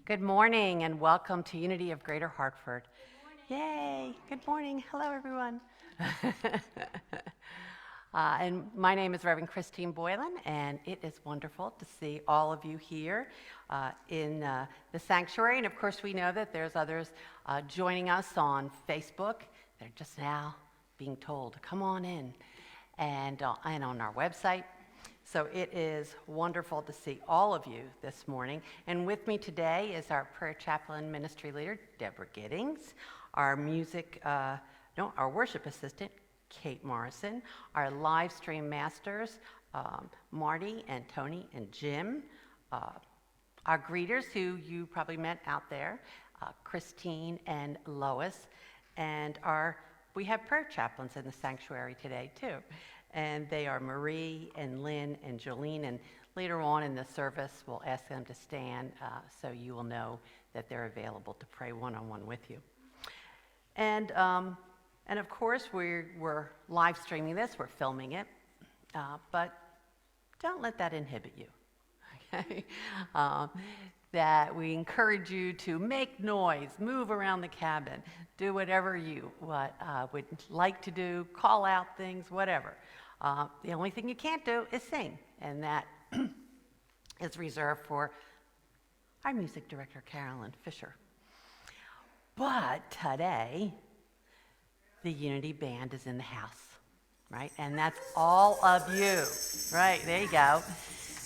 Good morning and welcome to Unity of Greater Hartford. Yay! Good morning. Hello, everyone. And my name is Reverend Christine Boylan, and it is wonderful to see all of you here in the sanctuary. And of course, we know that there's others joining us on Facebook. They're just now being told to come on in, and on our website. So it is wonderful to see all of you this morning. And with me today is our prayer chaplain ministry leader, Deborah Giddings, our worship assistant, Kate Morrison, our live stream masters, Marty and Tony and Jim, our greeters who you probably met out there, Christine and Lois, and we have prayer chaplains in the sanctuary today too. And they are Marie and Lynn and Jolene, and later on in the service we'll ask them to stand so you will know that they're available to pray one-on-one with you. And of course we're live streaming this, we're filming it, but don't let that inhibit you, okay? That we encourage you to make noise, move around the cabin, do whatever you would like to do, call out things, whatever. The only thing you can't do is sing, and that is reserved for our music director, Carolyn Fisher. But today, the Unity Band is in the house, right? And that's all of you, right? There you go.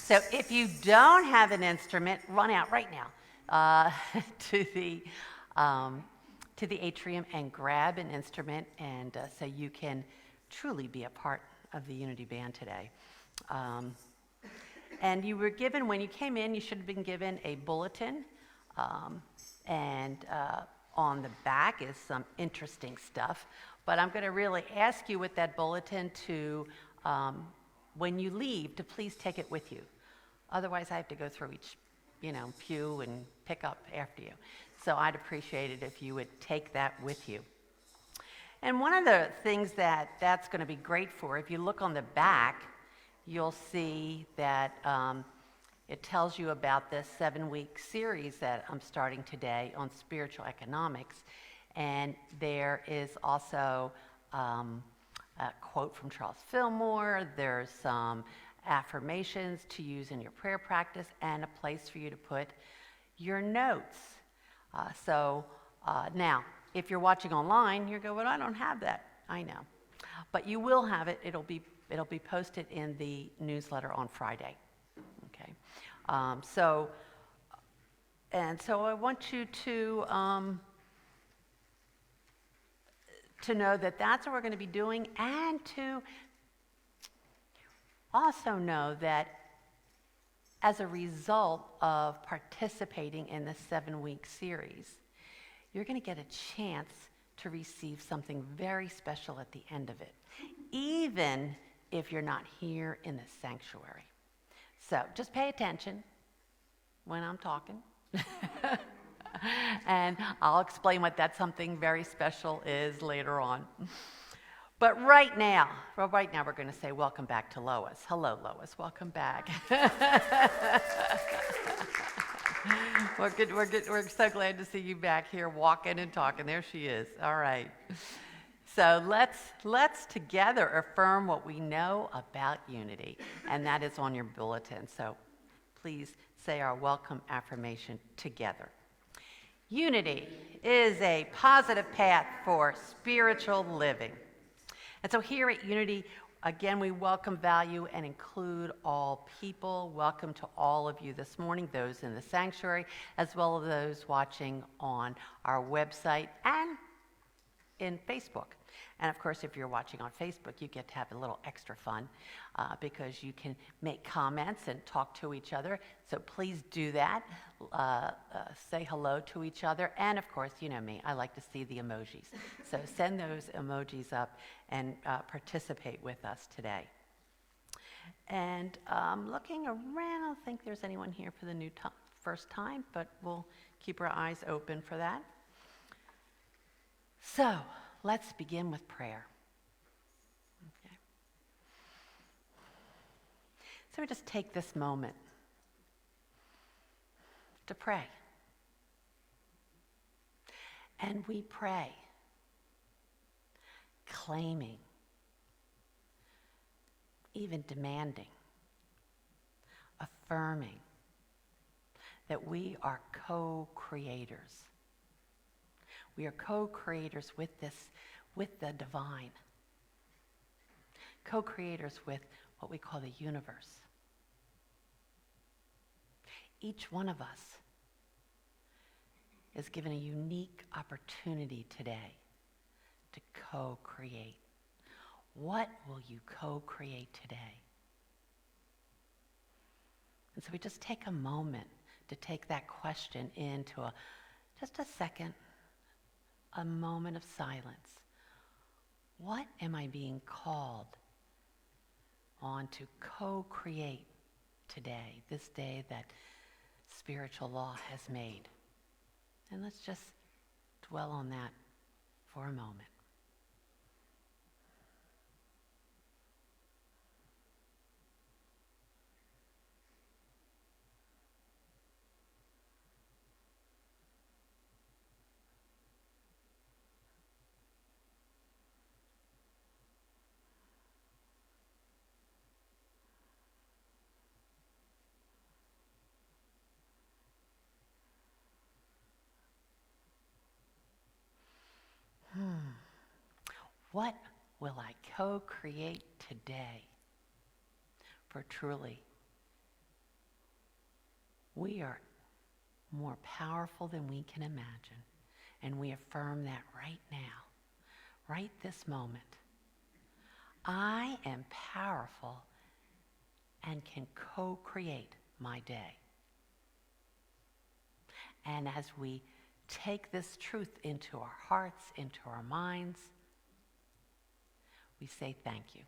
So if you don't have an instrument, run out right now to the atrium and grab an instrument, and so you can truly be a part of the Unity Band today. And you were given, when you came in, you should have been given a bulletin, and on the back is some interesting stuff. But I'm going to really ask you with that bulletin to, when you leave, to please take it with you. Otherwise, I have to go through each, pew and pick up after you. So I'd appreciate it if you would take that with you. And one of the things that's going to be great for, if you look on the back, you'll see that it tells you about this 7-week series that I'm starting today on spiritual economics. And there is also a quote from Charles Fillmore. There's some affirmations to use in your prayer practice and a place for you to put your notes. Now, if you're watching online, you go, well, I don't have that. I know. But you will have it. It'll be posted in the newsletter on Friday. Okay. So I want you to know that that's what we're going to be doing, and to also know that as a result of participating in the 7-week series, you're going to get a chance to receive something very special at the end of it, even if you're not here in the sanctuary. So just pay attention when I'm talking. And I'll explain what that something very special is later on. But right now we're going to say welcome back to Lois. Hello, Lois. Welcome back. We're so glad to see you back here walking and talking. There she is. All right. So let's together affirm what we know about unity, and that is on your bulletin. So please say our welcome affirmation together. Unity is a positive path for spiritual living. And so here at Unity, again, we welcome, value, and include all people. Welcome to all of you this morning, those in the sanctuary, as well as those watching on our website and in Facebook. And of course, if you're watching on Facebook, you get to have a little extra fun because you can make comments and talk to each other. So please do that. Say hello to each other. And of course, you know me, I like to see the emojis. So send those emojis up and participate with us today. And looking around, I don't think there's anyone here for the first time, but we'll keep our eyes open for that. So let's begin with prayer. Okay. So we just take this moment to pray. And we pray, claiming, even demanding, affirming that we are co-creators. We are co-creators with the divine. Co-creators with what we call the universe. Each one of us is given a unique opportunity today to co-create. What will you co-create today? And so we just take a moment to take that question into just a second, a moment of silence. What am I being called on to co-create today, this day that spiritual law has made? And let's just dwell on that for a moment. What will I co-create today? For truly, we are more powerful than we can imagine. And we affirm that right now, right this moment. I am powerful and can co-create my day. And as we take this truth into our hearts, into our minds, we say thank you.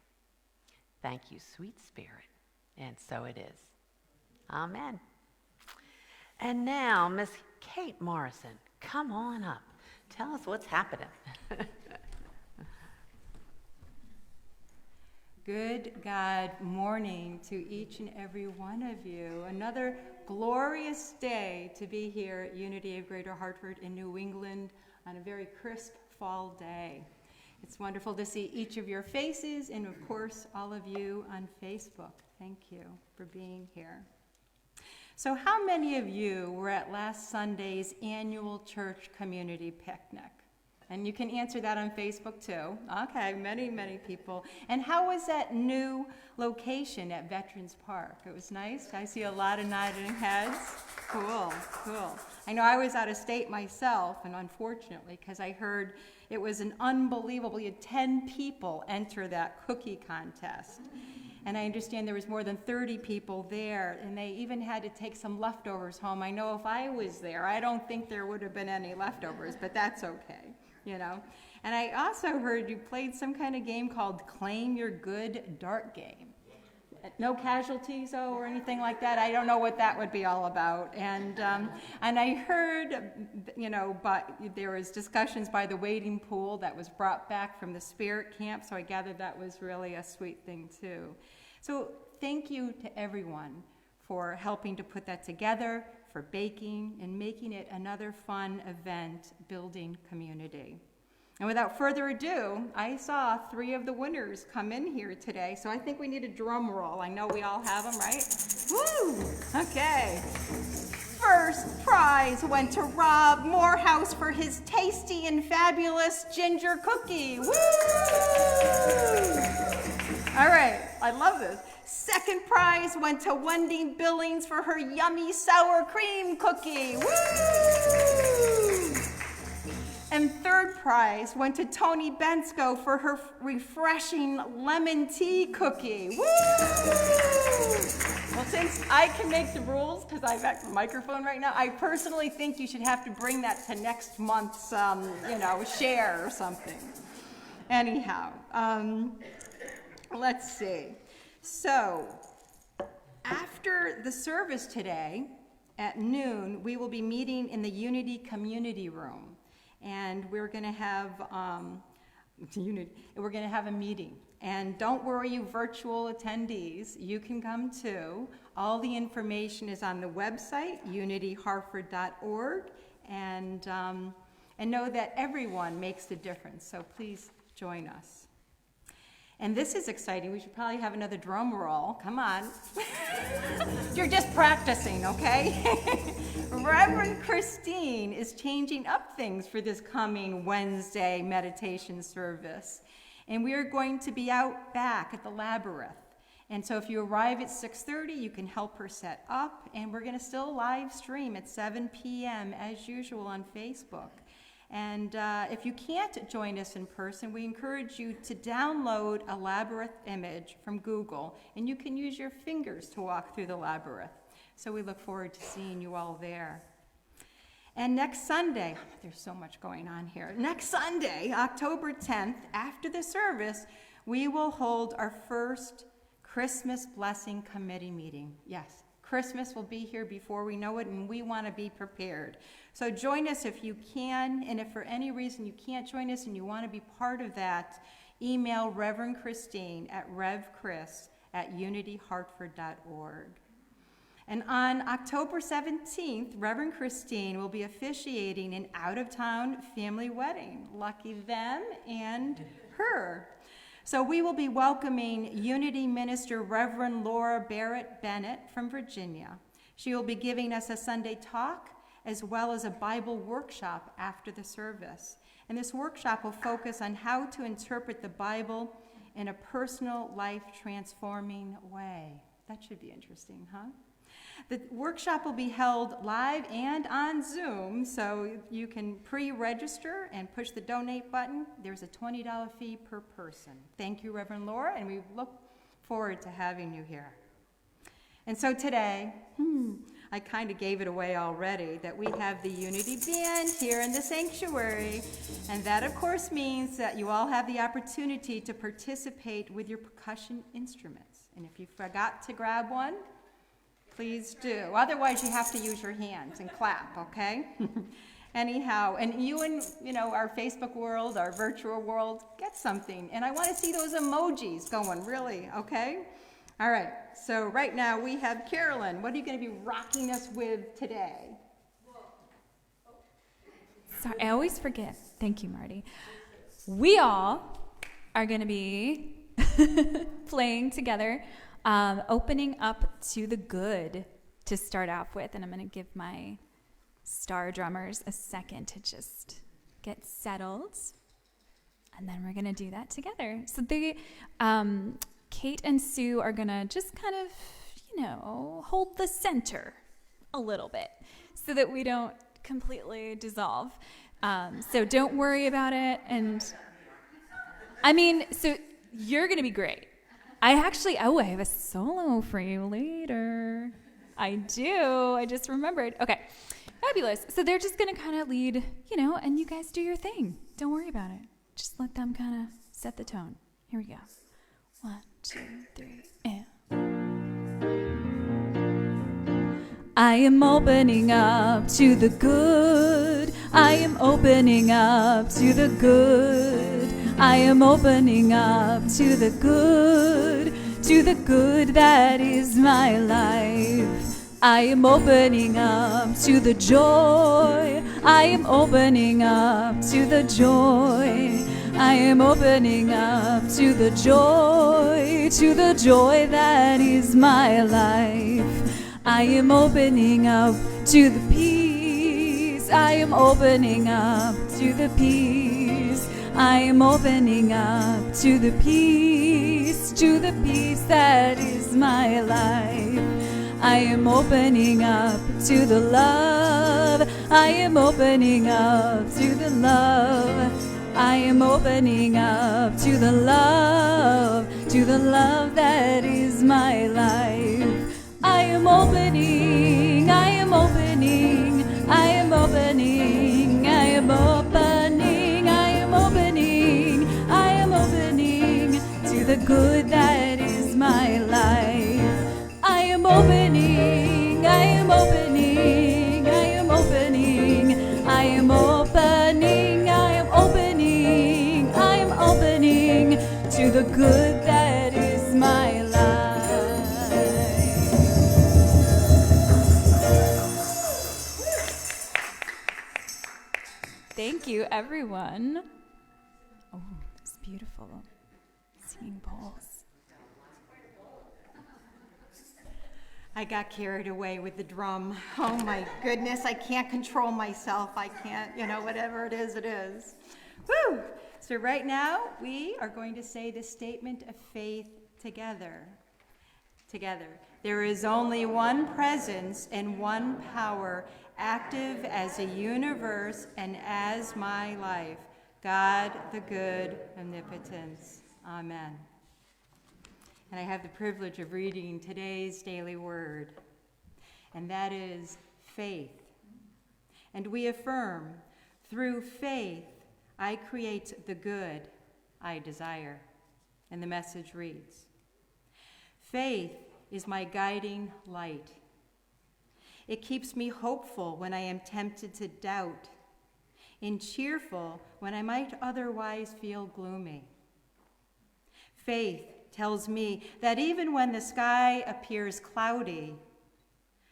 Thank you, sweet Spirit. And so it is. Amen. And now, Miss Kate Morrison, come on up. Tell us what's happening. Good God morning to each and every one of you. Another glorious day to be here at Unity of Greater Hartford in New England on a very crisp fall day. It's wonderful to see each of your faces and, of course, all of you on Facebook. Thank you for being here. So how many of you were at last Sunday's annual church community picnic? And you can answer that on Facebook too. Okay, many, many people. And how was that new location at Veterans Park? It was nice. I see a lot of nodding heads. Cool, cool. I know I was out of state myself, and unfortunately, because I heard it was an unbelievable, you had 10 people enter that cookie contest. And I understand there was more than 30 people there, and they even had to take some leftovers home. I know if I was there, I don't think there would have been any leftovers, but that's okay, you know. And I also heard you played some kind of game called Claim Your Good dart game. No casualties, though, or anything like that. I don't know what that would be all about. And I heard, you know, but there was discussions by the wading pool that was brought back from the spirit camp, so I gathered that was really a sweet thing, too. So thank you to everyone for helping to put that together, for baking, and making it another fun event building community. And without further ado, I saw 3 of the winners come in here today, so I think we need a drum roll. I know we all have them, right? Woo! Okay. First prize went to Rob Morehouse for his tasty and fabulous ginger cookie. Woo! All right, I love this. Second prize went to Wendy Billings for her yummy sour cream cookie. Woo! And third prize went to Tony Bensko for her refreshing lemon tea cookie. Woo! Well, since I can make the rules, because I've got the microphone right now, I personally think you should have to bring that to next month's, share or something. Anyhow, let's see. So, after the service today at noon, we will be meeting in the Unity Community Room. And we're going to have a meeting. And don't worry, you virtual attendees, you can come too. All the information is on the website, unityhartford.org. And and know that everyone makes the difference. So please join us. And this is exciting. We should probably have another drum roll. Come on. You're just practicing, okay? Reverend Christine is changing up things for this coming Wednesday meditation service. And we are going to be out back at the Labyrinth. And so if you arrive at 6:30, you can help her set up. And we're going to still live stream at 7 p.m. as usual on Facebook. And if you can't join us in person, we encourage you to download a labyrinth image from Google, and you can use your fingers to walk through the labyrinth. So we look forward to seeing you all there. And next Sunday, there's so much going on here. Next Sunday, October 10th, after the service, we will hold our first Christmas Blessing Committee meeting. Yes, Christmas will be here before we know it, and we want to be prepared. So join us if you can, and if for any reason you can't join us and you want to be part of that, email Reverend Christine at revchris@unityhartford.org. And on October 17th, Reverend Christine will be officiating an out-of-town family wedding. Lucky them and her. So we will be welcoming Unity Minister Reverend Laura Barrett Bennett from Virginia. She will be giving us a Sunday talk as well as a Bible workshop after the service. And this workshop will focus on how to interpret the Bible in a personal, life-transforming way. That should be interesting, huh? The workshop will be held live and on Zoom, so you can pre-register and push the donate button. There's a $20 fee per person. Thank you, Reverend Laura, and we look forward to having you here. And so today, I kind of gave it away already, that we have the Unity Band here in the sanctuary, and that of course means that you all have the opportunity to participate with your percussion instruments. And if you forgot to grab one, please do. Otherwise, you have to use your hands and clap, okay? Anyhow, and you our Facebook world, our virtual world, get something. And I want to see those emojis going, really, okay? All right, so right now we have Carolyn. What are you going to be rocking us with today? Sorry, I always forget. Thank you, Marty. We all are going to be playing together, opening up to the good to start off with. And I'm going to give my star drummers a second to just get settled. And then we're going to do that together. So Kate and Sue are going to just kind of, hold the center a little bit so that we don't completely dissolve. So don't worry about it. And so you're going to be great. I have a solo for you later. I do. I just remembered. Okay. Fabulous. So they're just going to kind of lead, and you guys do your thing. Don't worry about it. Just let them kind of set the tone. Here we go. 1, 2, 3, and. I am opening up to the good. I am opening up to the good. I am opening up to the good that is my life. I am opening up to the joy. I am opening up to the joy. I am opening up to the joy that is my life. I am opening up to the peace. I am opening up to the peace. I am opening up to the peace that is my life. I am opening up to the love. I am opening up to the love. I am opening up to the love that is my life. I am opening, I am opening, I am opening, I am opening, I am opening, I am opening to the good that is my life. I am opening, I am opening, I am opening, I am opening, I am opening, I am opening to the good that is my life. Thank Thank you, everyone. Oh, it's beautiful. Singing bowls. I got carried away with the drum. Oh my goodness, I can't control myself. I can't, whatever it is, it is. Woo! So right now, we are going to say the statement of faith together. Together. There is only one presence and one power, active as a universe and as my life, God the good omnipotence. Amen. And I have the privilege of reading today's daily word, and that is faith. And we affirm, through faith, I create the good I desire. And the message reads, faith is my guiding light. It keeps me hopeful when I am tempted to doubt, and cheerful when I might otherwise feel gloomy. Faith tells me that even when the sky appears cloudy,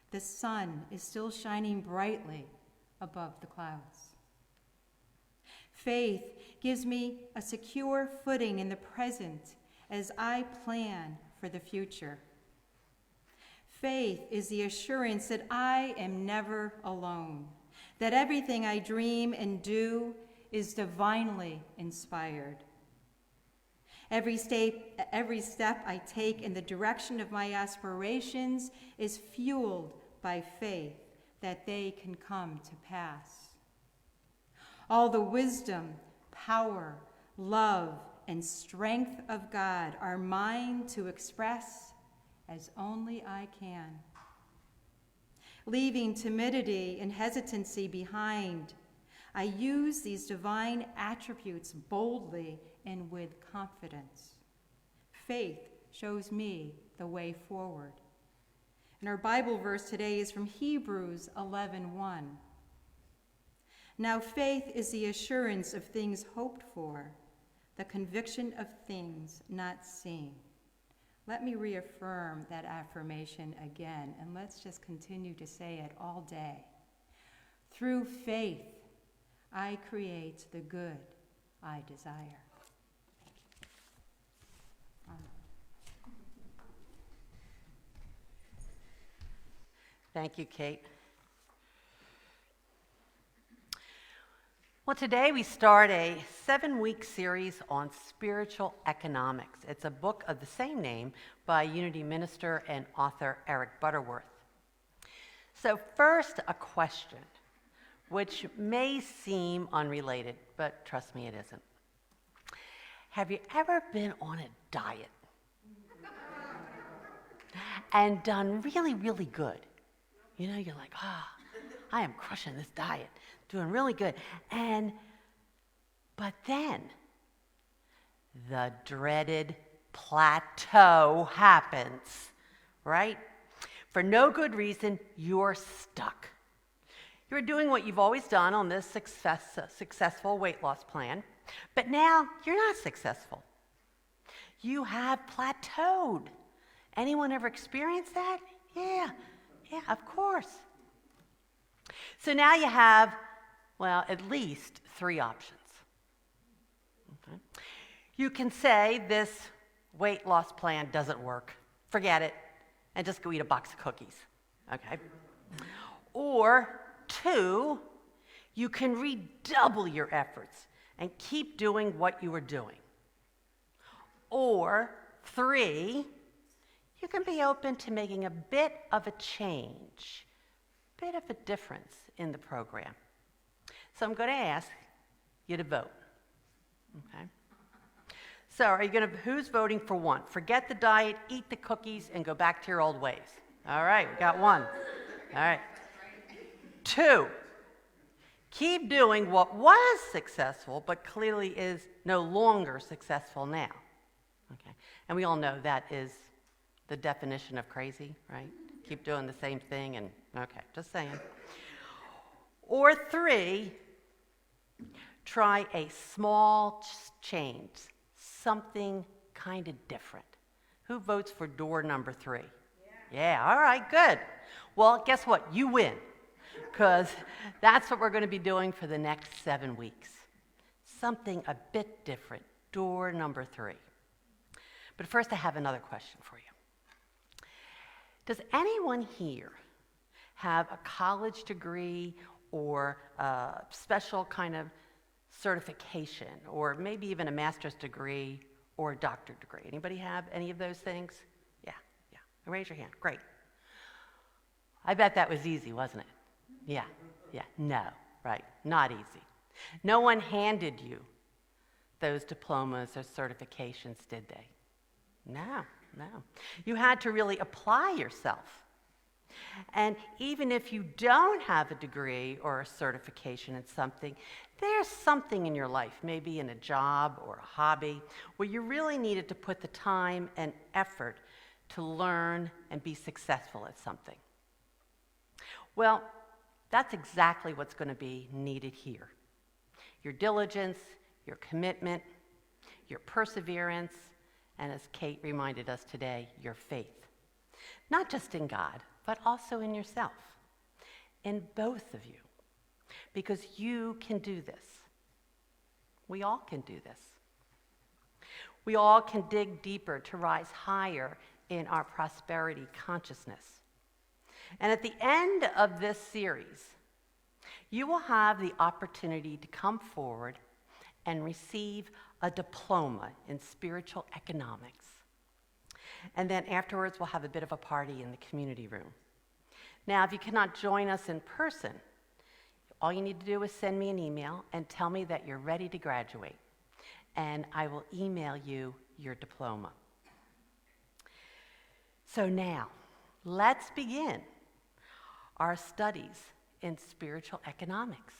the sun is still shining brightly above the clouds. Faith gives me a secure footing in the present as I plan for the future. Faith is the assurance that I am never alone, that everything I dream and do is divinely inspired. Every step I take in the direction of my aspirations is fueled by faith that they can come to pass. All the wisdom, power, love, and strength of God are mine to express as only I can. Leaving timidity and hesitancy behind, I use these divine attributes boldly and with confidence. Faith shows me the way forward. And our Bible verse today is from Hebrews 11:1. Now faith is the assurance of things hoped for, the conviction of things not seen. Let me reaffirm that affirmation again, and let's just continue to say it all day. Through faith, I create the good I desire. Thank you, Kate. Well, today we start a 7-week series on spiritual economics. It's a book of the same name by Unity minister and author Eric Butterworth. So first, a question, which may seem unrelated, but trust me, it isn't. Have you ever been on a diet and done really, really good? You're like, I am crushing this diet, doing really good. But then the dreaded plateau happens, right? For no good reason, you're stuck. You're doing what you've always done on this successful weight loss plan, but now you're not successful. You have plateaued. Anyone ever experienced that? Yeah, of course. So now you have, at least 3 options. Okay. You can say this weight loss plan doesn't work. Forget it, and just go eat a box of cookies. Okay. Or 2, you can redouble your efforts and keep doing what you were doing. Or 3, you can be open to making a bit of a change, bit of a difference in the program. So I'm going to ask you to vote. Okay? So who's voting for 1? Forget the diet, eat the cookies, and go back to your old ways. All right, we got 1. All right. 2, keep doing what was successful, but clearly is no longer successful now. Okay? And we all know that is the definition of crazy, right? Keep doing the same thing just saying. Or 3, try a small change, something kind of different. Who votes for door number 3? Yeah, all right, good. Well, guess what? You win. because that's what we're going to be doing for the next 7 weeks. Something a bit different, door number 3. But first, I have another question for you. Does anyone here have a college degree or a special kind of certification, or maybe even a master's degree or a doctorate degree? Anybody have any of those things? Yeah. Raise your hand. Great. I bet that was easy, wasn't it? Yeah. No, right. Not easy. No one handed you those diplomas or certifications, did they? No. You had to really apply yourself. And even if you don't have a degree or a certification in something, there's something in your life, maybe in a job or a hobby, where you really needed to put the time and effort to learn and be successful at something. Well, that's exactly what's going to be needed here. Your diligence, your commitment, your perseverance, and as Kate reminded us today, your faith. Not just in God, but also in yourself, in both of you, because you can do this. We all can do this. We all can dig deeper to rise higher in our prosperity consciousness. And at the end of this series, you will have the opportunity to come forward and receive a diploma in spiritual economics. And then afterwards, we'll have a bit of a party in the community room. Now, if you cannot join us in person, all you need to do is send me an email and tell me that you're ready to graduate, and I will email you your diploma. So now, let's begin our studies in spiritual economics.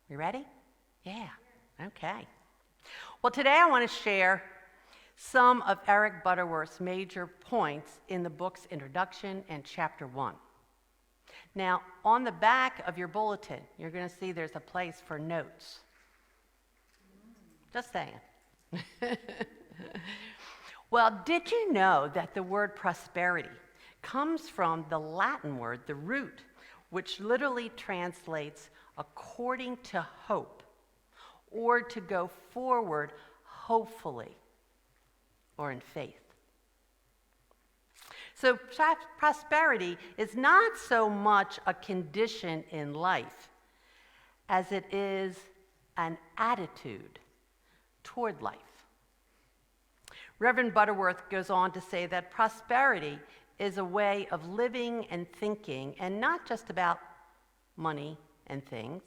You ready? Yeah, okay. Well, today I want to share some of Eric Butterworth's major points in the book's introduction and chapter 1. Now, on the back of your bulletin, you're going to see there's a place for notes. Just saying. Well, did you know that the word prosperity comes from the Latin word, the root, which literally translates according to hope, or to go forward hopefully, or in faith. So prosperity is not so much a condition in life as it is an attitude toward life. Reverend Butterworth goes on to say that prosperity is a way of living and thinking, and not just about money and things.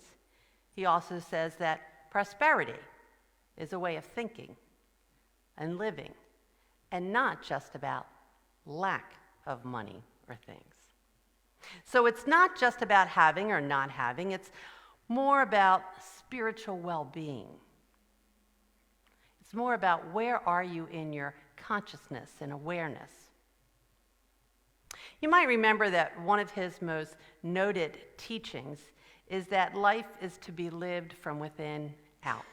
He also says that prosperity is a way of thinking and living, and not just about lack of money or things. So it's not just about having or not having, it's more about spiritual well-being. It's more about where are you in your consciousness and awareness. You might remember that one of his most noted teachings is that life is to be lived from within out.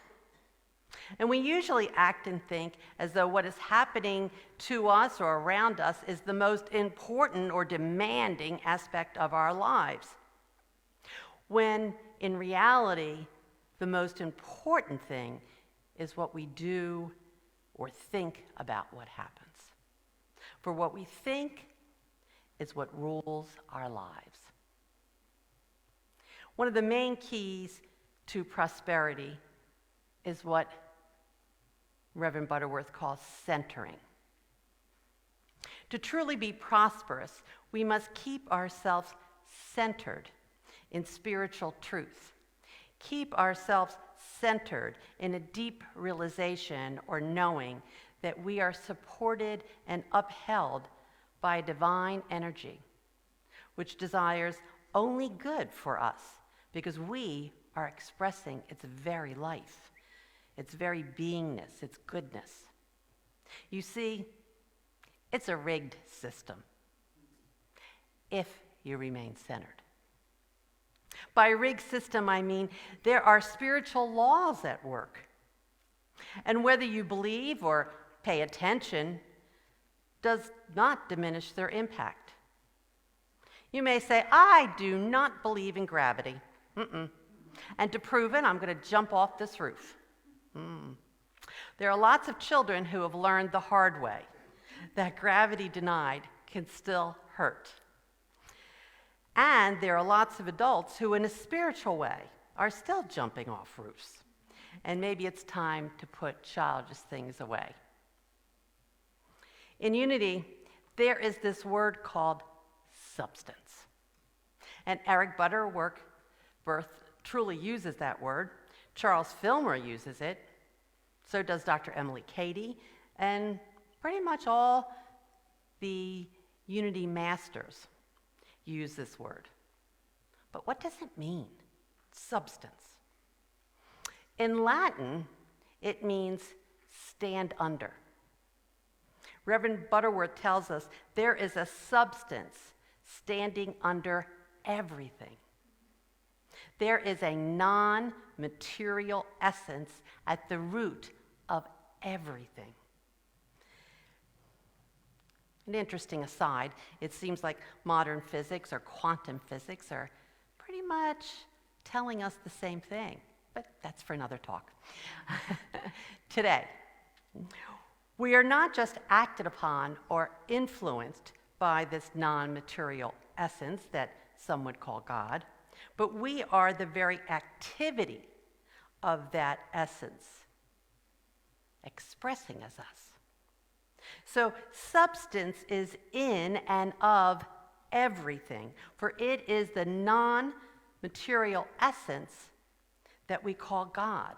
And we usually act and think as though what is happening to us or around us is the most important or demanding aspect of our lives, when in reality, the most important thing is what we do or think about what happens. For what we think is what rules our lives. One of the main keys to prosperity is what Reverend Butterworth calls centering. To truly be prosperous, we must keep ourselves centered in spiritual truth. Keep ourselves centered in a deep realization or knowing that we are supported and upheld by a divine energy, which desires only good for us because we are expressing its very life, its very beingness, its goodness. You see, it's a rigged system if you remain centered. By a rigged system, I mean there are spiritual laws at work. And whether you believe or pay attention does not diminish their impact. You may say, I do not believe in gravity. And to prove it, I'm going to jump off this roof. There are lots of children who have learned the hard way that gravity denied can still hurt. And there are lots of adults who, in a spiritual way, are still jumping off roofs. And maybe it's time to put childish things away. In Unity, there is this word called substance. And Eric Butterworth truly uses that word. Charles Fillmore uses it. So does Dr. Emily Cady. And pretty much all the Unity masters use this word. But what does it mean? Substance. In Latin, it means stand under. Reverend Butterworth tells us there is a substance standing under everything. There is a non-material essence at the root of everything. An interesting aside, it seems like modern physics or quantum physics are pretty much telling us the same thing, but that's for another talk. Today, we are not just acted upon or influenced by this non-material essence that some would call God, but we are the very activity of that essence expressing as us. So substance is in and of everything, for it is the non-material essence that we call God.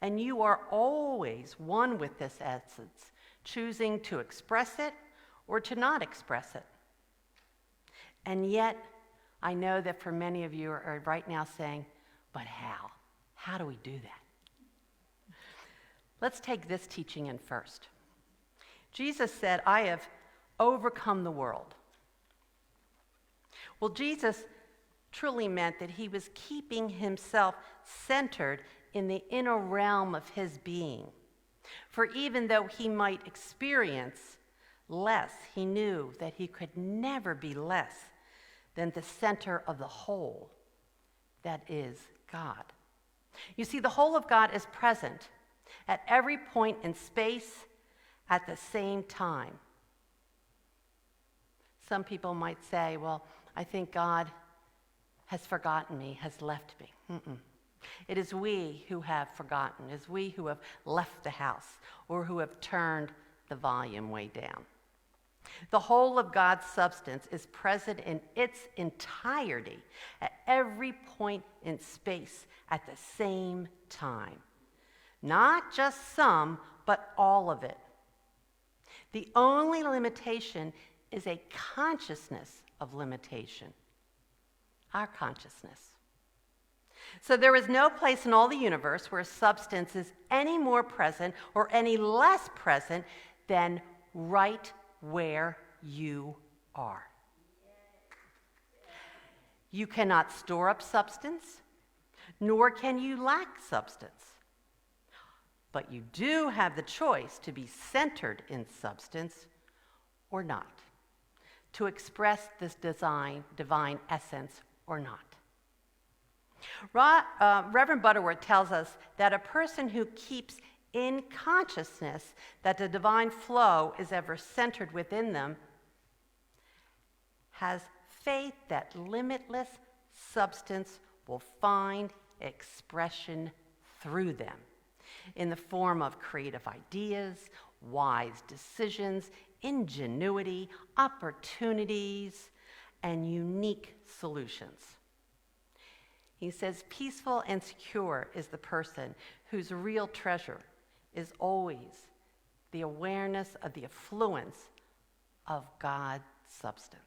And you are always one with this essence, choosing to express it or to not express it. And yet, I know that for many of you are right now saying, but how? How do we do that? Let's take this teaching in first. Jesus said, I have overcome the world. Well, Jesus truly meant that he was keeping himself centered in the inner realm of his being. For even though he might experience less, he knew that he could never be less than the center of the whole, that is God. You see, the whole of God is present at every point in space at the same time. Some people might say, well, I think God has forgotten me, has left me. It is we who have forgotten. It is we who have left the house or who have turned the volume way down. The whole of God's substance is present in its entirety at every point in space at the same time. Not just some, but all of it. The only limitation is a consciousness of limitation, our consciousness. So there is no place in all the universe where substance is any more present or any less present than right where you are. You cannot store up substance, nor can you lack substance. But you do have the choice to be centered in substance or not, to express this divine essence or not. Reverend Butterworth tells us that a person who keeps in consciousness that the divine flow is ever centered within them has faith that limitless substance will find expression through them in the form of creative ideas, wise decisions, ingenuity, opportunities, and unique solutions. He says, peaceful and secure is the person whose real treasure is always the awareness of the affluence of God's substance.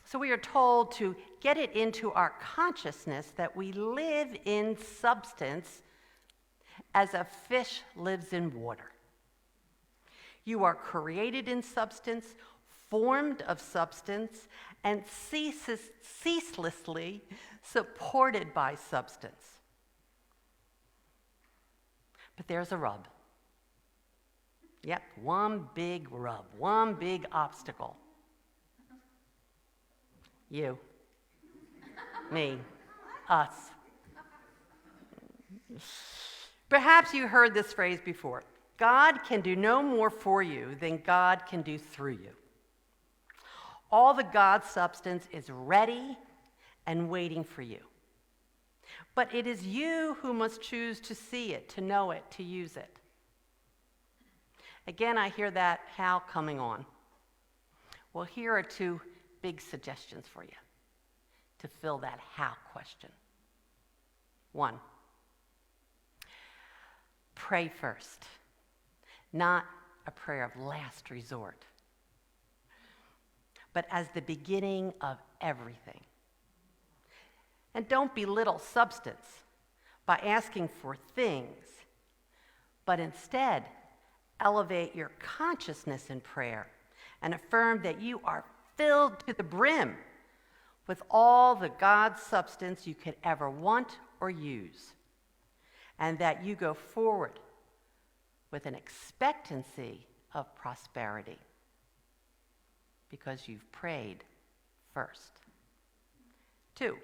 So we are told to get it into our consciousness that we live in substance as a fish lives in water. You are created in substance, formed of substance, and ceaselessly supported by substance. But there's a rub. Yep, one big rub, one big obstacle. You. Me. Us. Perhaps you heard this phrase before. God can do no more for you than God can do through you. All the God substance is ready and waiting for you. But it is you who must choose to see it, to know it, to use it. Again, I hear that how coming on. Well, here are two big suggestions for you to fill that how question. 1, pray first, not a prayer of last resort, but as the beginning of everything. And don't belittle substance by asking for things, but instead elevate your consciousness in prayer and affirm that you are filled to the brim with all the God substance you could ever want or use, and that you go forward with an expectancy of prosperity because you've prayed first. 2,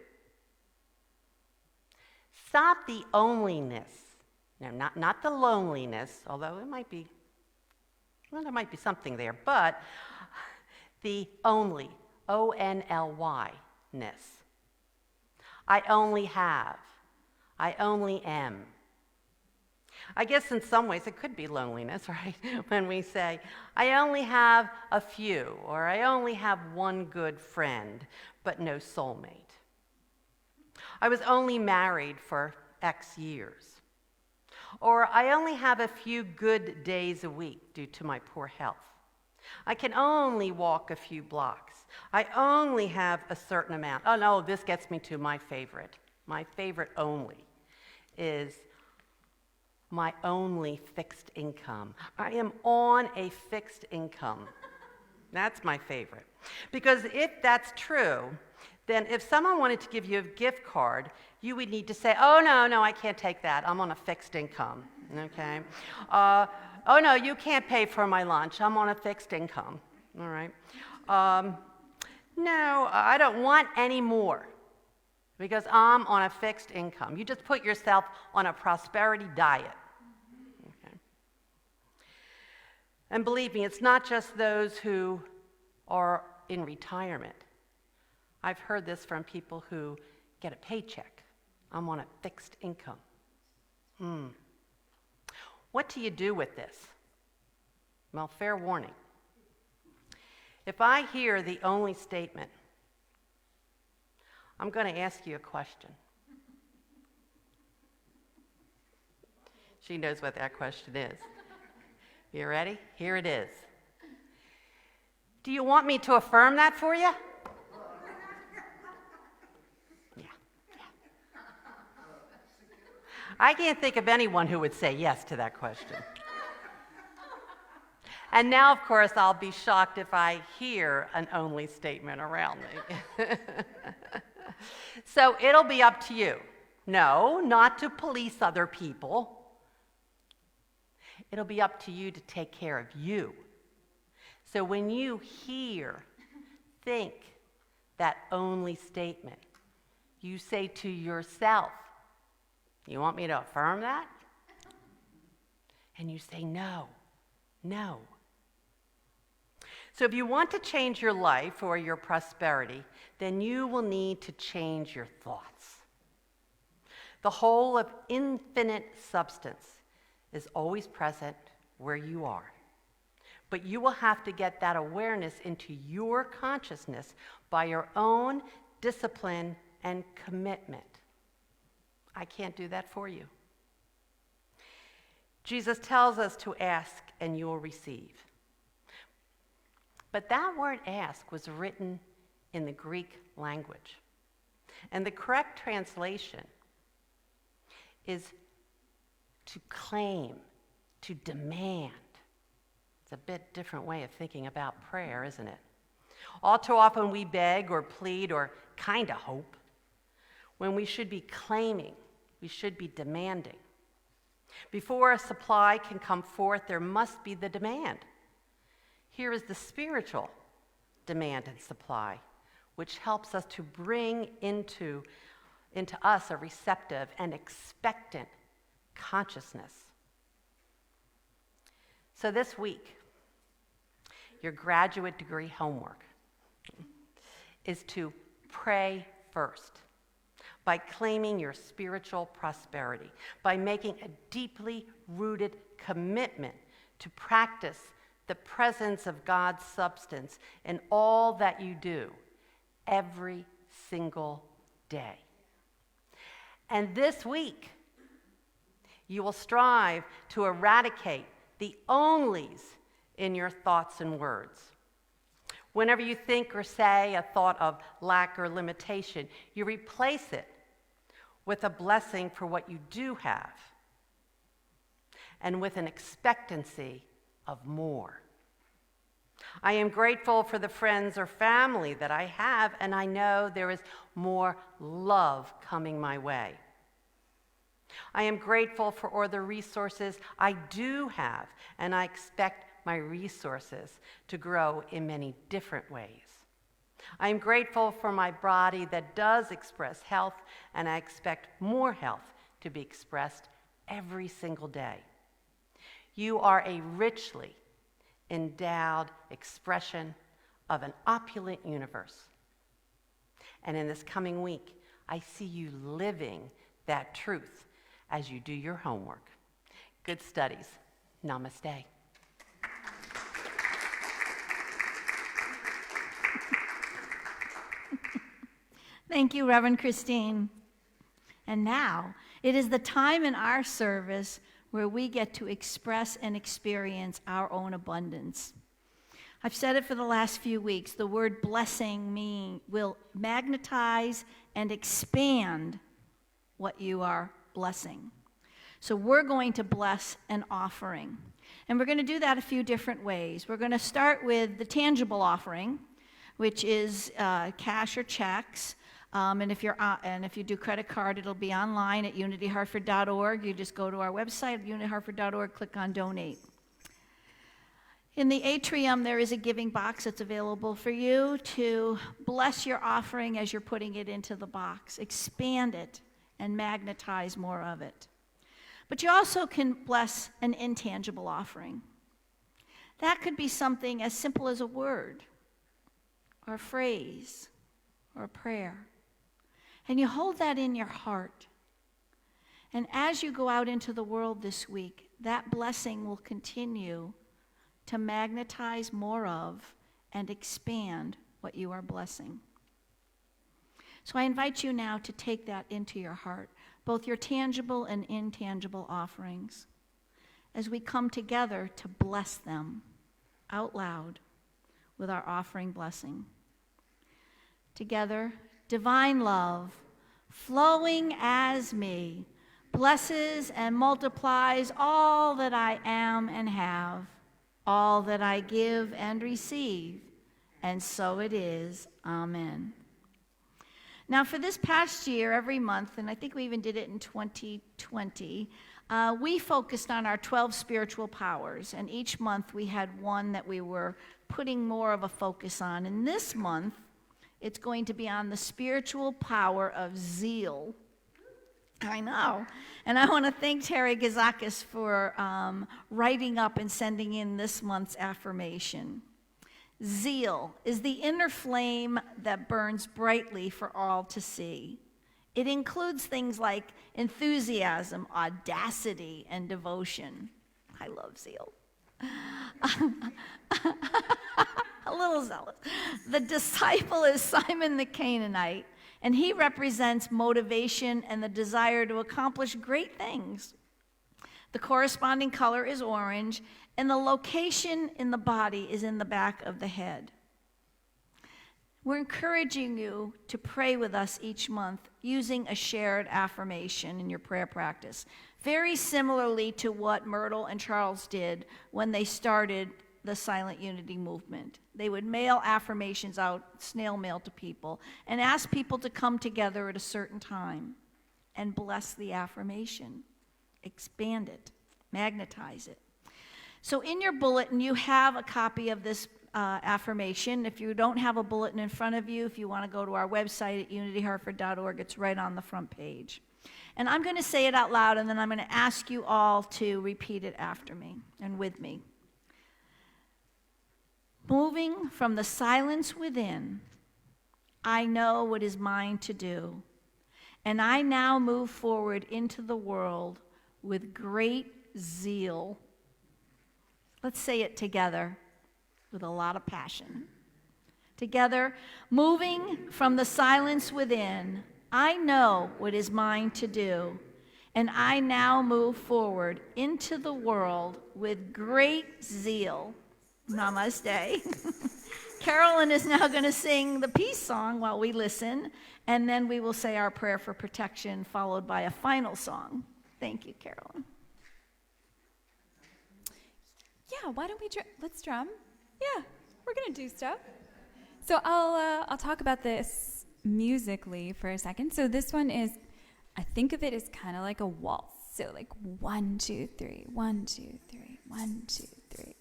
stop the onlyness. No, not the loneliness, although it might be, well, there might be something there, but the only, O-N-L-Y-ness. I only have. I only am. I guess in some ways it could be loneliness, right? When we say, I only have a few, or I only have one good friend, but no soulmate. I was only married for X years. Or I only have a few good days a week due to my poor health. I can only walk a few blocks. I only have a certain amount. Oh no, this gets me to my favorite. My favorite only is my only fixed income. I am on a fixed income. That's my favorite. Because if that's true, then if someone wanted to give you a gift card, you would need to say, oh, no, I can't take that. I'm on a fixed income, okay? Oh, no, you can't pay for my lunch. I'm on a fixed income, all right? No, I don't want any more because I'm on a fixed income. You just put yourself on a prosperity diet, okay? And believe me, it's not just those who are in retirement. I've heard this from people who get a paycheck. I'm on a fixed income. What do you do with this? Well, fair warning. If I hear the only statement, I'm going to ask you a question. She knows what that question is. You ready? Here it is. Do you want me to affirm that for you? I can't think of anyone who would say yes to that question. And now, of course, I'll be shocked if I hear an only statement around me. So it'll be up to you. No, not to police other people. It'll be up to you to take care of you. So when you think that only statement, you say to yourself, you want me to affirm that? And you say, no. So if you want to change your life or your prosperity, then you will need to change your thoughts. The whole of infinite substance is always present where you are. But you will have to get that awareness into your consciousness by your own discipline and commitment. I can't do that for you. Jesus tells us to ask and you will receive. But that word ask was written in the Greek language. And the correct translation is to claim, to demand. It's a bit different way of thinking about prayer, isn't it? All too often we beg or plead or kind of hope when we should be claiming. We should be demanding. Before a supply can come forth, there must be the demand. Here is the spiritual demand and supply, which helps us to bring into us a receptive and expectant consciousness. So this week, your graduate degree homework is to pray first by claiming your spiritual prosperity, by making a deeply rooted commitment to practice the presence of God's substance in all that you do every single day. And this week, you will strive to eradicate the onlys in your thoughts and words. Whenever you think or say a thought of lack or limitation, you replace it with a blessing for what you do have and with an expectancy of more. I am grateful for the friends or family that I have, and I know there is more love coming my way. I am grateful for all the resources I do have, and I expect my resources to grow in many different ways. I am grateful for my body that does express health, and I expect more health to be expressed every single day. You are a richly endowed expression of an opulent universe. And in this coming week, I see you living that truth as you do your homework. Good studies. Namaste. Thank you, Reverend Christine. And now, it is the time in our service where we get to express and experience our own abundance. I've said it for the last few weeks. The word blessing will magnetize and expand what you are blessing. So we're going to bless an offering. And we're going to do that a few different ways. We're going to start with the tangible offering, which is cash or checks. And if you do credit card, it'll be online at unityhartford.org. You just go to our website, unityhartford.org, click on Donate. In the atrium, there is a giving box that's available for you to bless your offering as you're putting it into the box. Expand it and magnetize more of it. But you also can bless an intangible offering. That could be something as simple as a word, or a phrase, or a prayer. And you hold that in your heart. And as you go out into the world this week, that blessing will continue to magnetize more of and expand what you are blessing. So I invite you now to take that into your heart, both your tangible and intangible offerings, as we come together to bless them out loud with our offering blessing. Together, divine love, flowing as me, blesses and multiplies all that I am and have, all that I give and receive, and so it is. Amen. Now, for this past year, every month, and I think we even did it in 2020, we focused on our 12 spiritual powers, and each month we had one that we were putting more of a focus on. And this month, it's going to be on the spiritual power of zeal. I know. And I want to thank Terry Gazakis for writing up and sending in this month's affirmation. Zeal is the inner flame that burns brightly for all to see. It includes things like enthusiasm, audacity, and devotion. I love zeal. A little zealous. The disciple is Simon the Canaanite, and he represents motivation and the desire to accomplish great things. The corresponding color is orange, and the location in the body is in the back of the head. We're encouraging you to pray with us each month using a shared affirmation in your prayer practice, very similarly to what Myrtle and Charles did when they started the Silent Unity movement. They would mail affirmations out, snail mail to people, and ask people to come together at a certain time and bless the affirmation, expand it, magnetize it. So in your bulletin, you have a copy of this affirmation. If you don't have a bulletin in front of you, if you want to go to our website at unityhartford.org, it's right on the front page. And I'm going to say it out loud, and then I'm going to ask you all to repeat it after me and with me. Moving from the silence within, I know what is mine to do, and I now move forward into the world with great zeal. Let's say it together with a lot of passion. Together, moving from the silence within, I know what is mine to do, and I now move forward into the world with great zeal. Namaste. Carolyn is now going to sing the peace song while we listen, and then we will say our prayer for protection, followed by a final song. Thank you, Carolyn. Yeah, why don't we let's drum? Yeah, we're gonna do stuff. So I'll talk about this musically for a second. So this one is, I think of it as kind of like a waltz. So like 1, 2, 3, 1, 2, 3, 1, 2, 3.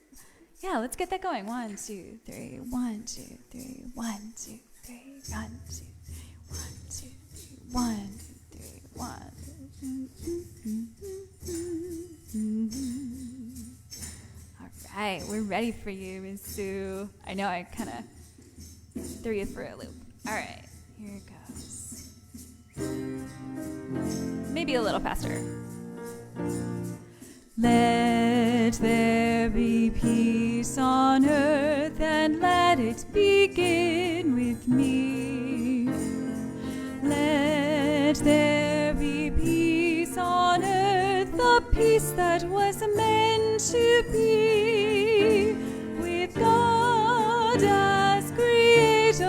Yeah, let's get that going. 1, 2, 3, 1, 2, 3, 1, 2, 3, 1, 2, 3, 1, 2, 3, 1, 2, 3, 1. All right, we're ready for you, Ms. Sue. I know I kind of threw you for a loop. All right, here it goes. Maybe a little faster. Let there be peace on earth, and let it begin with me. Let there be peace on earth, the peace that was meant to be, with God as creator,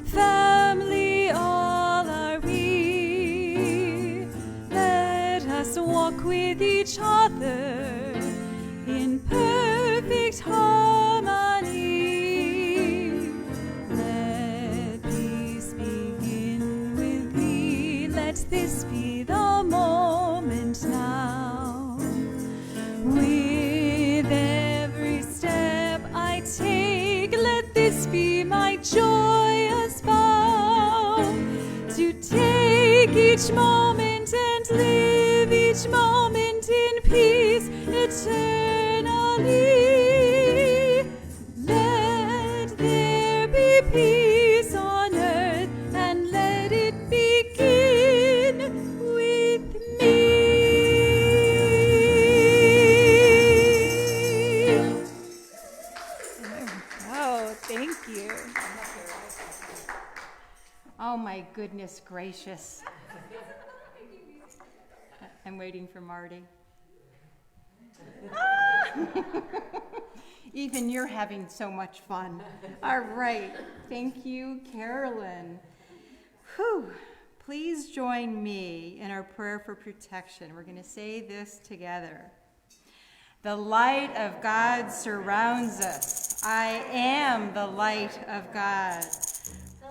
family all are we. Let us walk with each other in perfect harmony. Let peace begin with me. Let this be the moment now. With every step I take, let this be my joyous vow, to take each moment and live each moment in peace eternally. Let there be peace on earth, and let it begin with me. Oh, thank you. Oh my goodness gracious. I'm waiting for Marty. Ethan, you're having so much fun. All right. Thank you, Carolyn. Whew. Please join me in our prayer for protection. We're going to say this together. The light of God surrounds us. I am the light of God.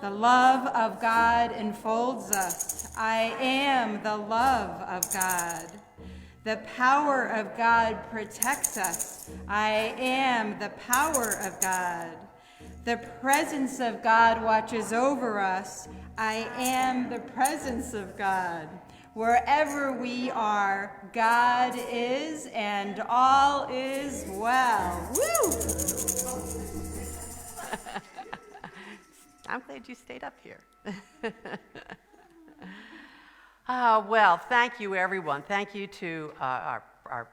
The love of God enfolds us. I am the love of God. The power of God protects us. I am the power of God. The presence of God watches over us. I am the presence of God. Wherever we are, God is, and all is well. Woo! I'm glad you stayed up here. Well, thank you, everyone. Thank you to our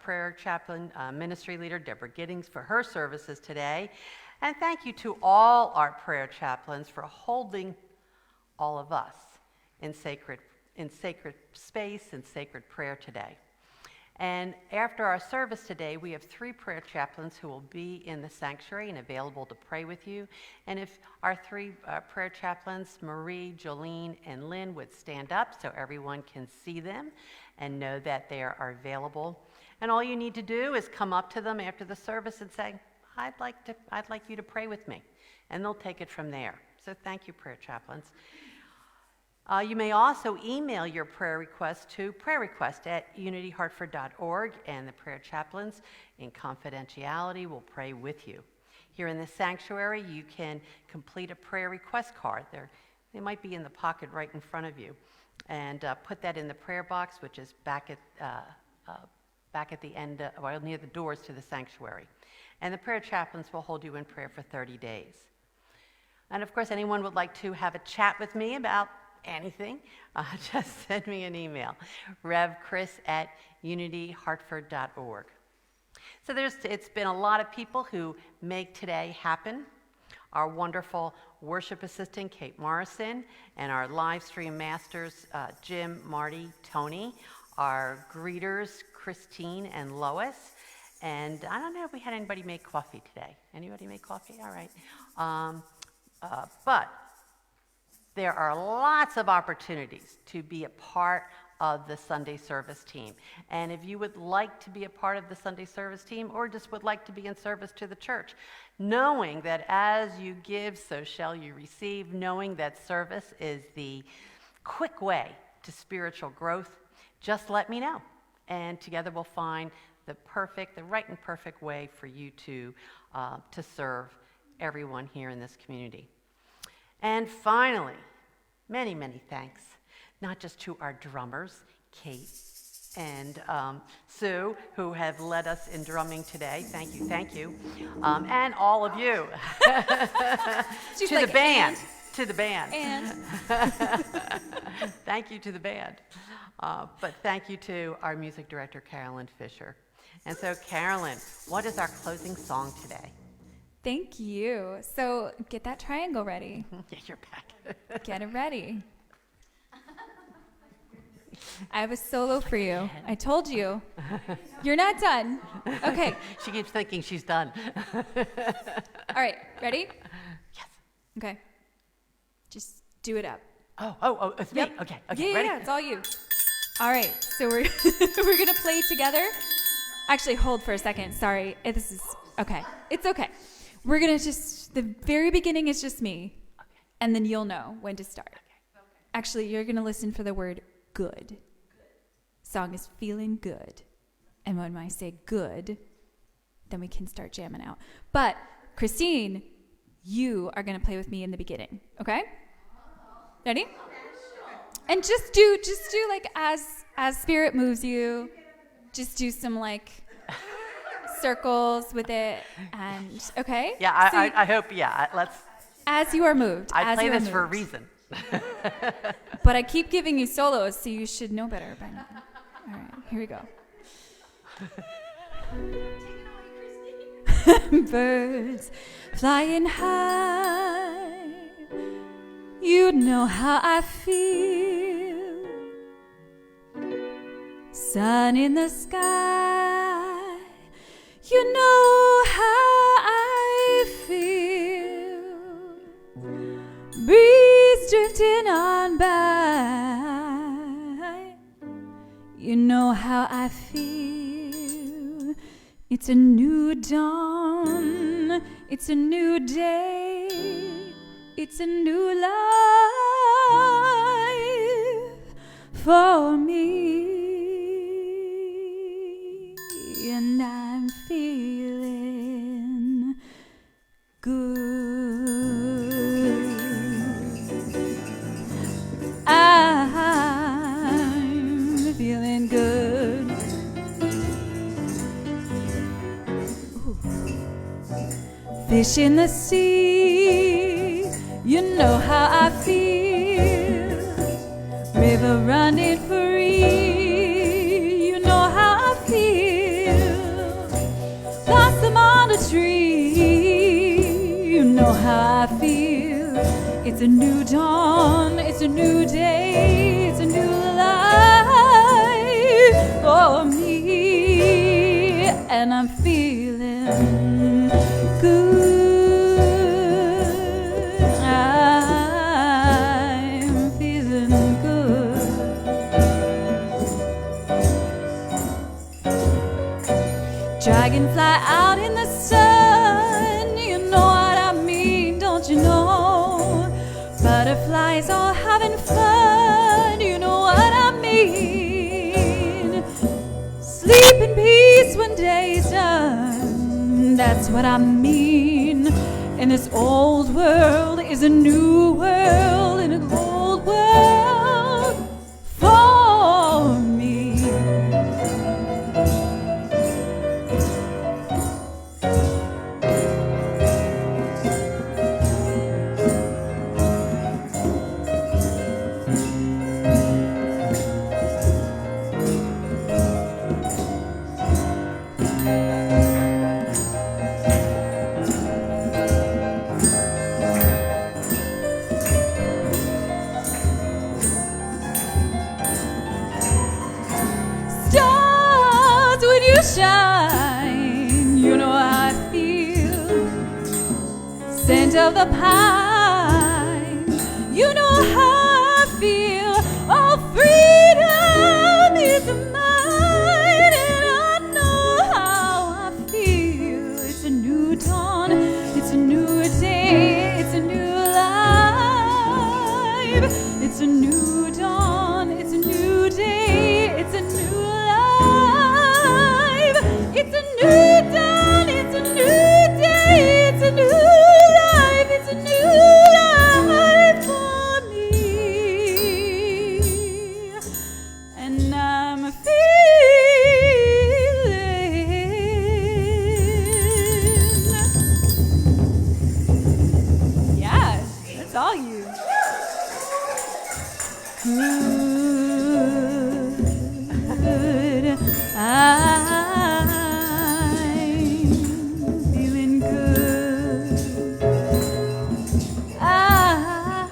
prayer chaplain, ministry leader, Deborah Giddings, for her services today. And thank you to all our prayer chaplains for holding all of us in sacred space and sacred prayer today. And after our service today, we have 3 prayer chaplains who will be in the sanctuary and available to pray with you. And if our 3 prayer chaplains, Marie, Jolene, and Lynn, would stand up so everyone can see them and know that they are available. And all you need to do is come up to them after the service and say, I'd like you to pray with me. And they'll take it from there. So thank you, prayer chaplains. You may also email your prayer request to prayerrequest@unityhartford.org, and the prayer chaplains, in confidentiality, will pray with you. Here in the sanctuary, you can complete a prayer request card. They might be in the pocket right in front of you. And put that in the prayer box, which is back at the end, near the doors to the sanctuary. And the prayer chaplains will hold you in prayer for 30 days. And of course, anyone would like to have a chat with me about anything, just send me an email, revchris@unityhartford.org. So it's been a lot of people who make today happen. Our wonderful worship assistant, Kate Morrison, and our live stream masters, Jim, Marty, Tony, our greeters, Christine and Lois. And I don't know if we had anybody make coffee today. Anybody make coffee? All right. But there are lots of opportunities to be a part of the Sunday service team. And if you would like to be a part of the Sunday service team, or just would like to be in service to the church, knowing that as you give, so shall you receive, knowing that service is the quick way to spiritual growth, just let me know. And together we'll find the right and perfect way for you to serve everyone here in this community. And finally, many, many thanks, not just to our drummers, Kate and Sue, who have led us in drumming today. Thank you. And all of you. She's to like, the band. And? To the band. And? Thank you to the band. But thank you to our music director, Carolyn Fisher. And so, Carolyn, what is our closing song today? Thank you. So get that triangle ready. Get your back. Get it ready. I have a solo for you. I told you. You're not done. Okay. She keeps thinking she's done. All right. Ready? Yes. Okay. Just do it up. Oh, it's me. Yep. Okay, Yeah, ready? yeah, it's all you. All right. So we're we're gonna play together. Actually, hold for a second. Sorry. This is okay. It's okay. We're gonna the very beginning is just me, and then you'll know when to start. Actually, you're gonna listen for the word good. Song is feeling good. And when I say good, then we can start jamming out. But Christine, you are gonna play with me in the beginning, okay? Ready? And just do like as Spirit moves you, just do some like circles with it, and okay? Yeah, So I hope, let's. as you are moved. I as play you are this for a moved. reason. But I keep giving you solos, so you should know better by now. All right, here we go. Birds flying high, you know how I feel. Sun in the sky, you know how I feel. Breeze drifting on by, you know how I feel. It's a new dawn, it's a new day, it's a new life for me. And I'm feeling good. I'm feeling good. Ooh. Fish in the sea, you know how I feel. River running free, you know how I feel. Blossom on a tree, you know how I feel. It's a new dawn, it's a new day, it's a new life for me. And I'm feeling good. I'm feeling good. Dragonfly out in the sun, you know what I mean, don't you know? Butterflies all having fun, you know what I mean. Sleep in peace when day is done, that's what I mean. dawn. And this old world is a new world and an old world for me. Stars, when you shine, you know how I feel. Scent of the pine, you know how I feel. Oh, freedom is mine, and I know how I feel. It's a new dawn, it's a new day, it's a new life. It's a new dawn, it's a new day, it's a new life. It's a new dawn, it's a new day, it's a new life. It's a new life for me. And I'm feeling. Yeah, that's all you. Good. I'm feeling good. I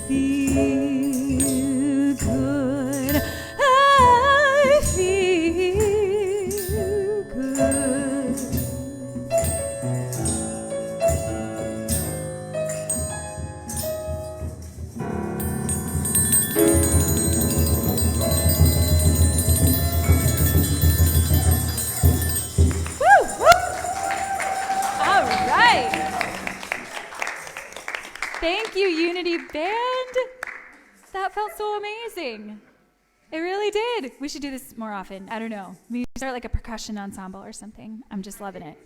feel good. I feel good. All right. Thank you, Unity Band. That felt so amazing. It really did. We should do this more often. I don't know. Maybe start like a percussion ensemble or something. I'm just loving it.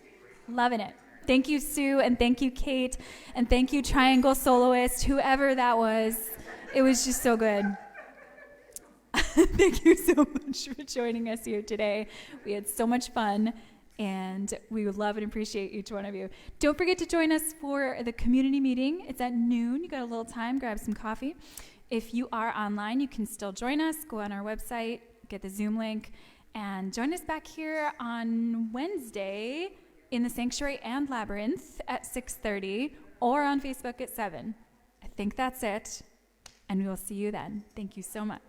Loving it. Thank you, Sue, and thank you, Kate, and thank you, Triangle Soloist, whoever that was. It was just so good. Thank you so much for joining us here today. We had so much fun, and we would love and appreciate each one of you. Don't forget to join us for the community meeting. It's at noon. You got a little time. Grab some coffee. If you are online, you can still join us. Go on our website, get the Zoom link, and join us back here on Wednesday in the Sanctuary and Labyrinth at 6:30 or on Facebook at 7. I think that's it, and we will see you then. Thank you so much.